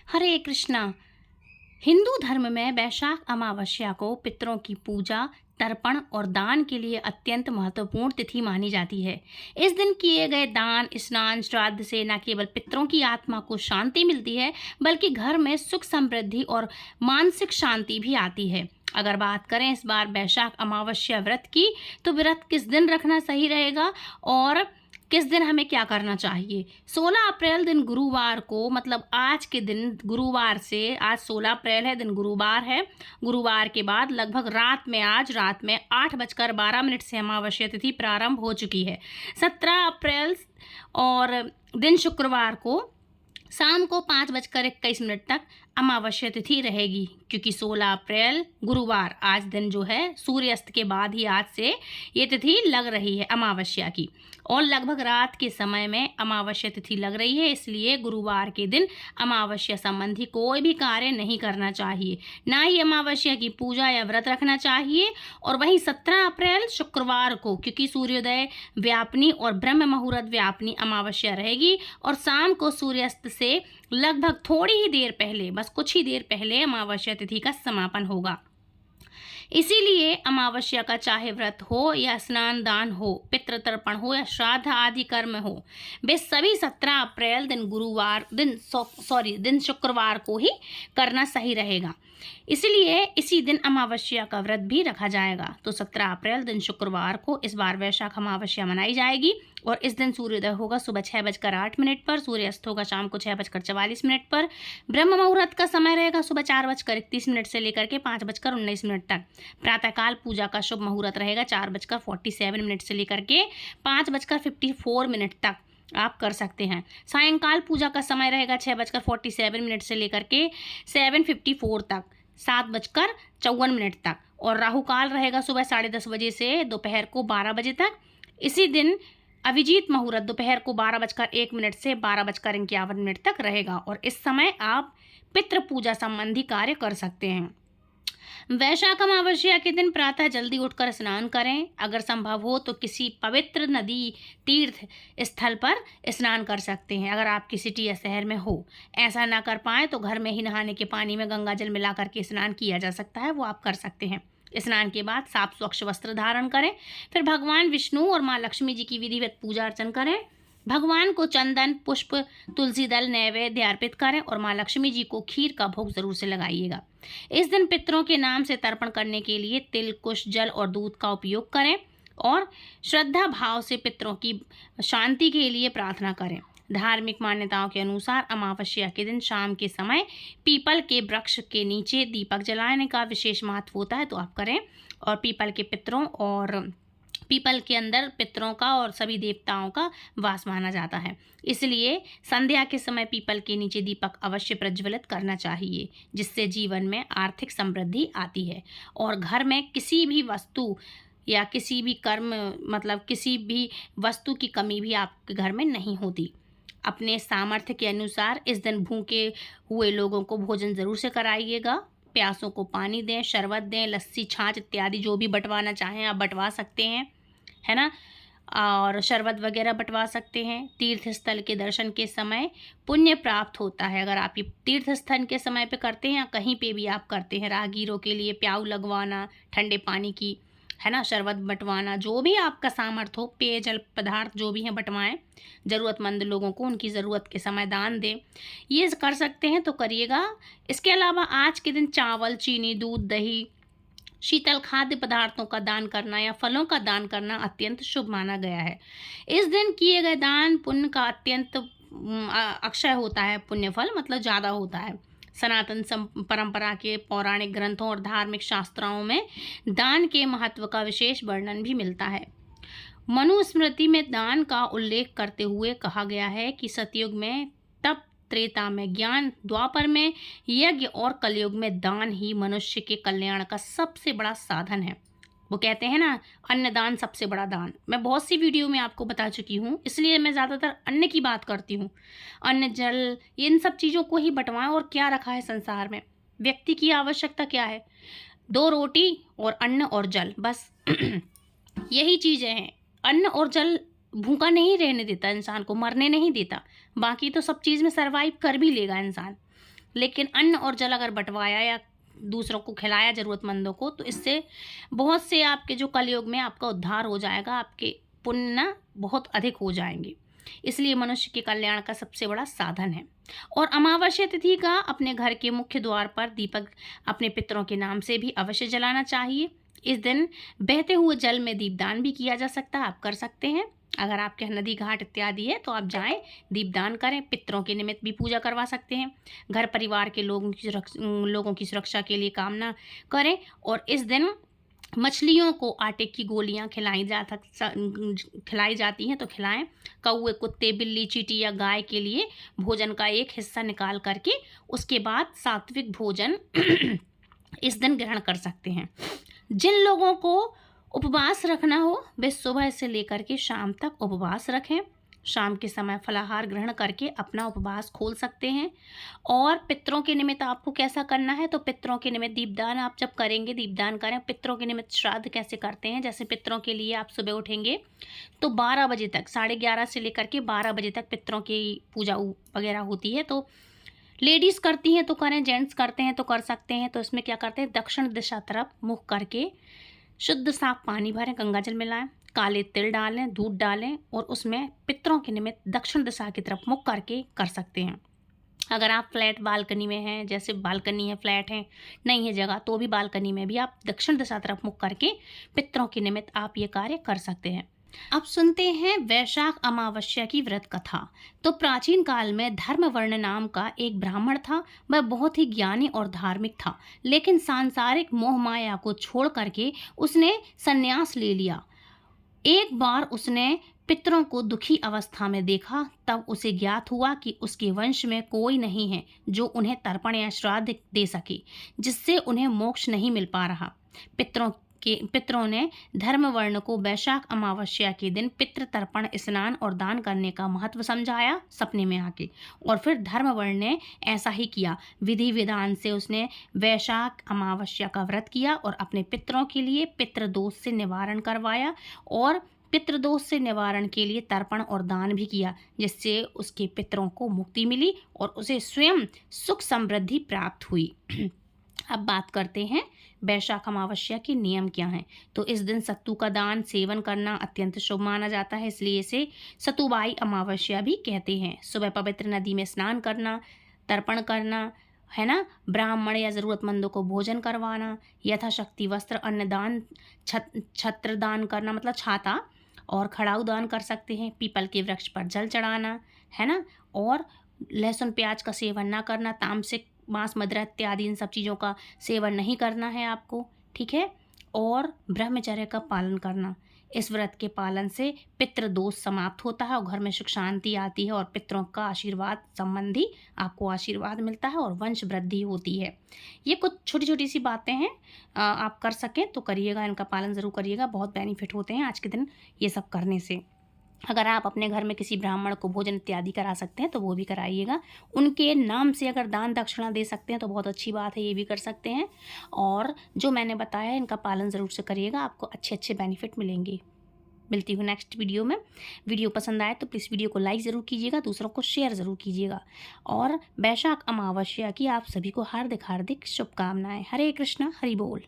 हरे कृष्णा। हिंदू धर्म में वैशाख अमावस्या को पितरों की पूजा, तर्पण और दान के लिए अत्यंत महत्वपूर्ण तिथि मानी जाती है। इस दिन किए गए दान, स्नान, श्राद्ध से न केवल पितरों की आत्मा को शांति मिलती है, बल्कि घर में सुख, समृद्धि और मानसिक शांति भी आती है। अगर बात करें इस बार वैशाख अमावस्या व्रत की, तो व्रत किस दिन रखना सही रहेगा और किस दिन हमें क्या करना चाहिए। 16 अप्रैल दिन गुरुवार को, मतलब आज के दिन, गुरुवार से, आज 16 अप्रैल है, दिन गुरुवार है। गुरुवार के बाद लगभग आज रात में 8:12 से अमावस्या तिथि प्रारंभ हो चुकी है। 17 अप्रैल और दिन शुक्रवार को शाम को 5:21 तक अमावस्या तिथि रहेगी, क्योंकि 16 अप्रैल गुरुवार आज दिन जो है सूर्यास्त के बाद ही आज से ये तिथि लग रही है अमावस्या की, और लगभग रात के समय में अमावस्या तिथि लग रही है। इसलिए गुरुवार के दिन अमावस्या संबंधी कोई भी कार्य नहीं करना चाहिए, ना ही अमावस्या की पूजा या व्रत रखना चाहिए। और वहीं 17 अप्रैल शुक्रवार को, क्योंकि सूर्योदय व्यापनी और ब्रह्म मुहूर्त व्यापनी अमावस्या रहेगी, और शाम को सूर्यास्त से लगभग थोड़ी ही देर पहले, बस कुछ ही देर पहले अमावस्या तिथि का समापन होगा। इसीलिए अमावस्या का चाहे व्रत हो या स्नान दान हो, पितृ तर्पण हो या श्राद्ध आदि कर्म हो, वे सभी 17 अप्रैल दिन शुक्रवार को ही करना सही रहेगा। इसलिए इसी दिन अमावस्या का व्रत भी रखा जाएगा। तो 17 अप्रैल दिन शुक्रवार को इस बार वैशाख अमावस्या मनाई जाएगी, और इस दिन सूर्योदय होगा सुबह 6:08 पर, सूर्यास्त होगा शाम को 6:44 पर। ब्रह्म मुहूर्त का समय रहेगा सुबह 4:31 से लेकर के 5:19 तक। प्रातःकाल पूजा का शुभ मुहूर्त रहेगा 4:47 से लेकर के 5:54 तक आप कर सकते हैं। सायंकाल पूजा का समय रहेगा 6:47 से लेकर के 7:54 तक, 7:54 तक, और राहु काल रहेगा सुबह 10:30 बजे से दोपहर को 12 बजे तक। इसी दिन अभिजीत मुहूर्त दोपहर को 12:01 से 12:51 तक रहेगा, और इस समय आप पितृ पूजा संबंधी कार्य कर सकते हैं। वैशाख अमावस्या के दिन प्रातः जल्दी उठकर स्नान करें। अगर संभव हो तो किसी पवित्र नदी, तीर्थ स्थल पर स्नान कर सकते हैं, अगर आपकी सिटी या शहर में हो। ऐसा ना कर पाए तो घर में ही नहाने के पानी में गंगा जल मिला करके स्नान किया जा सकता है, वो आप कर सकते हैं। स्नान के बाद साफ स्वच्छ वस्त्र धारण करें, फिर भगवान विष्णु और माँ लक्ष्मी जी की विधिवत पूजा अर्चन करें। भगवान को चंदन, पुष्प, तुलसी दल नैवेद्य अर्पित करें, और माँ लक्ष्मी जी को खीर का भोग जरूर से लगाइएगा। इस दिन पितरों के नाम से तर्पण करने के लिए तिल, कुश, जल और दूध का उपयोग करें, और श्रद्धा भाव से पितरों की शांति के लिए प्रार्थना करें। धार्मिक मान्यताओं के अनुसार अमावस्या के दिन शाम के समय पीपल के वृक्ष के नीचे दीपक जलाने का विशेष महत्व होता है, तो आप करें। और पीपल के अंदर पितरों का और सभी देवताओं का वास माना जाता है, इसलिए संध्या के समय पीपल के नीचे दीपक अवश्य प्रज्वलित करना चाहिए, जिससे जीवन में आर्थिक समृद्धि आती है, और घर में किसी भी वस्तु या किसी भी कर्म, मतलब किसी भी वस्तु की कमी भी आपके घर में नहीं होती। अपने सामर्थ्य के अनुसार इस दिन भूखे हुए लोगों को भोजन जरूर से कराइएगा। प्यासों को पानी दें, शरबत दें, लस्सी, छाछ इत्यादि जो भी बंटवाना चाहें आप बंटवा सकते हैं, है ना, और शरबत वगैरह बंटवा सकते हैं। तीर्थ स्थल के दर्शन के समय पुण्य प्राप्त होता है। अगर आप ये तीर्थ स्थल के समय पे करते हैं या कहीं पे भी आप करते हैं, राहगीरों के लिए प्याऊ लगवाना, ठंडे पानी की, है ना, शरबत बंटवाना, जो भी आपका सामर्थ्य हो, पेयजल पदार्थ जो भी हैं बंटवाएं। ज़रूरतमंद लोगों को उनकी ज़रूरत के समय दान दें, ये कर सकते हैं तो करिएगा। इसके अलावा आज के दिन चावल, चीनी, दूध, दही, शीतल खाद्य पदार्थों का दान करना या फलों का दान करना अत्यंत शुभ माना गया है। इस दिन किए गए दान पुण्य का अत्यंत अक्षय होता है, पुण्य फल मतलब ज़्यादा होता है। सनातन परंपरा के पौराणिक ग्रंथों और धार्मिक शास्त्रों में दान के महत्व का विशेष वर्णन भी मिलता है। मनुस्मृति में दान का उल्लेख करते हुए कहा गया है कि सतयुग में तप, त्रेता में ज्ञान, द्वापर में यज्ञ और कलयुग में दान ही मनुष्य के कल्याण का सबसे बड़ा साधन है। वो कहते हैं ना, अन्नदान सबसे बड़ा दान। मैं बहुत सी वीडियो में आपको बता चुकी हूँ, इसलिए मैं ज़्यादातर अन्न की बात करती हूँ। अन्न, जल, इन सब चीज़ों को ही बंटवाएं। और क्या रखा है संसार में, व्यक्ति की आवश्यकता क्या है? 2 रोटी और अन्न और जल, बस यही चीज़ें हैं। अन्न और जल भूखा नहीं रहने देता इंसान को, मरने नहीं देता, बाकी तो सब चीज़ में सरवाइव कर भी लेगा इंसान। लेकिन अन्न और जल अगर बँटवाया या दूसरों को खिलाया ज़रूरतमंदों को, तो इससे बहुत से आपके जो कलयुग में आपका उद्धार हो जाएगा, आपके पुण्य ना बहुत अधिक हो जाएँगे। इसलिए मनुष्य के कल्याण का सबसे बड़ा साधन है। और अमावस्या तिथि का अपने घर के मुख्य द्वार पर दीपक अपने पितरों के नाम से भी अवश्य जलाना चाहिए। इस दिन बहते हुए जल में दीपदान भी किया जा सकता है, आप कर सकते हैं। अगर आपके यहाँ नदी घाट इत्यादि है तो आप जाएं, दीपदान करें, पितरों के निमित्त भी पूजा करवा सकते हैं। घर परिवार के लोगों की सुरक्षा के लिए कामना करें। और इस दिन मछलियों को आटे की गोलियां खिलाई जाती हैं तो खिलाएं। कौवे, कुत्ते, बिल्ली, चींटी या गाय के लिए भोजन का एक हिस्सा निकाल करके उसके बाद सात्विक भोजन इस दिन ग्रहण कर सकते हैं। जिन लोगों को उपवास रखना हो वे सुबह से लेकर के शाम तक उपवास रखें। शाम के समय फलाहार ग्रहण करके अपना उपवास खोल सकते हैं। और पितरों के निमित्त आपको कैसा करना है, तो पितरों के निमित्त दीपदान आप जब करेंगे, दीपदान करें। पितरों के निमित्त श्राद्ध कैसे करते हैं, जैसे पितरों के लिए आप सुबह उठेंगे तो 12 बजे तक, 11:30 से लेकर के 12 बजे तक पितरों की पूजा वगैरह होती है। तो लेडीज़ करती हैं तो करें, जेंट्स करते हैं तो कर सकते हैं। तो इसमें क्या करते हैं, दक्षिण दिशा तरफ मुख करके शुद्ध साफ पानी भरें, गंगा जल मिलाएं, काले तिल डालें, दूध डालें और उसमें पितरों के निमित्त दक्षिण दिशा की तरफ मुख करके कर सकते हैं। अगर आप फ्लैट बालकनी में हैं, जैसे बालकनी है, फ्लैट है, नहीं है जगह, तो भी बालकनी में भी आप दक्षिण दिशा तरफ मुख करके पितरों के निमित्त आप ये कार्य कर सकते हैं। अब सुनते हैं वैशाख अमावस्या की व्रत कथा। तो प्राचीन काल में धर्मवर्ण नाम का एक ब्राह्मण था। वह बहुत ही ज्ञानी और धार्मिक था, लेकिन सांसारिक मोह माया को छोड़ करके उसने संन्यास ले लिया। एक बार उसने पितरों को दुखी अवस्था में देखा, तब उसे ज्ञात हुआ कि उसके वंश में कोई नहीं है जो उन्हें तर्पण या श्राद्ध दे सके, जिससे उन्हें मोक्ष नहीं मिल पा रहा। पितरों ने धर्मवर्ण को वैशाख अमावस्या के दिन पितृ तर्पण, स्नान और दान करने का महत्व समझाया सपने में आके। और फिर धर्मवर्ण ने ऐसा ही किया। विधि विधान से उसने वैशाख अमावस्या का व्रत किया और अपने पितरों के लिए पितृदोष से निवारण करवाया और पितृदोष से निवारण के लिए तर्पण और दान भी किया, जिससे उसके पितरों को मुक्ति मिली और उसे स्वयं सुख समृद्धि प्राप्त हुई। अब बात करते हैं वैशाख अमावस्या के नियम क्या हैं। तो इस दिन सत्तू का दान सेवन करना अत्यंत शुभ माना जाता है, इसलिए इसे सतुबाई अमावस्या भी कहते हैं। सुबह पवित्र नदी में स्नान करना, तर्पण करना, है ना, ब्राह्मण या ज़रूरतमंदों को भोजन करवाना, यथाशक्ति वस्त्र, अन्नदान, छत्र दान करना मतलब छाता, और खड़ाऊ दान कर सकते हैं। पीपल के वृक्ष पर जल चढ़ाना, है ना, और लहसुन प्याज का सेवन ना करना, तामसिक मांस, मदिरा इत्यादि इन सब चीज़ों का सेवन नहीं करना है आपको, ठीक है। और ब्रह्मचर्य का पालन करना। इस व्रत के पालन से पितृ दोष समाप्त होता है और घर में सुख शांति आती है और पितरों का आशीर्वाद संबंधी आपको आशीर्वाद मिलता है और वंश वृद्धि होती है। ये कुछ छोटी छोटी सी बातें हैं, आप कर सकें तो करिएगा, इनका पालन ज़रूर करिएगा, बहुत बेनिफिट होते हैं आज के दिन ये सब करने से। अगर आप अपने घर में किसी ब्राह्मण को भोजन इत्यादि करा सकते हैं तो वो भी कराइएगा। उनके नाम से अगर दान दक्षिणा दे सकते हैं तो बहुत अच्छी बात है, ये भी कर सकते हैं। और जो मैंने बताया है इनका पालन ज़रूर से करिएगा, आपको अच्छे अच्छे बेनिफिट मिलेंगे। मिलती हूँ नेक्स्ट वीडियो में। वीडियो पसंद आए तो प्लीज़ वीडियो को लाइक ज़रूर कीजिएगा, दूसरों को शेयर ज़रूर कीजिएगा। और वैशाख अमावस्या की आप सभी को हार्दिक हार्दिक शुभकामनाएँ। हरे कृष्णा, हरि बोल।